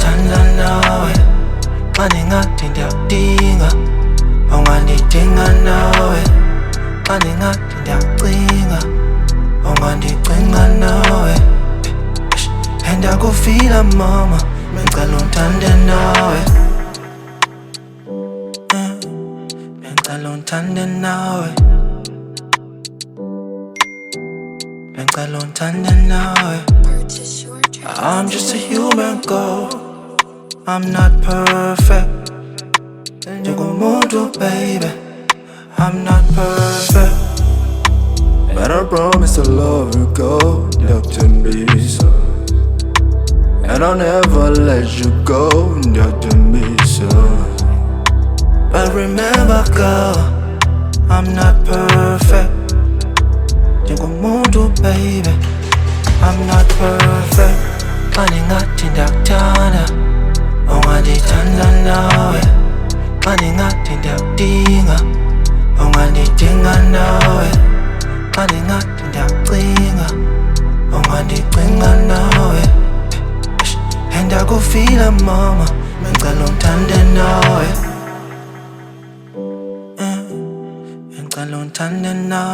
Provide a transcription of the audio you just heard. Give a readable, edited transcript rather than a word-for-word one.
ungandithanda nawe maningathi ndiyakudinga ungandidinga nawe maningathi ndiyacinga ungandicinga nawe ndiyakufila mama bengicela undithande nawe bengicela undithande nawe bengicela undithande nawe I'm just a human girl I'm not perfect Njengomuntu baby I'm not perfect But I promise to love you, go, Dr. Bisa. And I'll never let you go, Dr. Bisa. But remember girl, I'm not perfect Njengomuntu baby I'm not perfect maningathi ndiyakuthanda ungandithanda nawe maningathi ndiyakudinga ungandidinga nawe maningathi ndiyacinga ungandicinga nawe ndiyakufila mama bengicela undithande nawe bengicela undithande nawe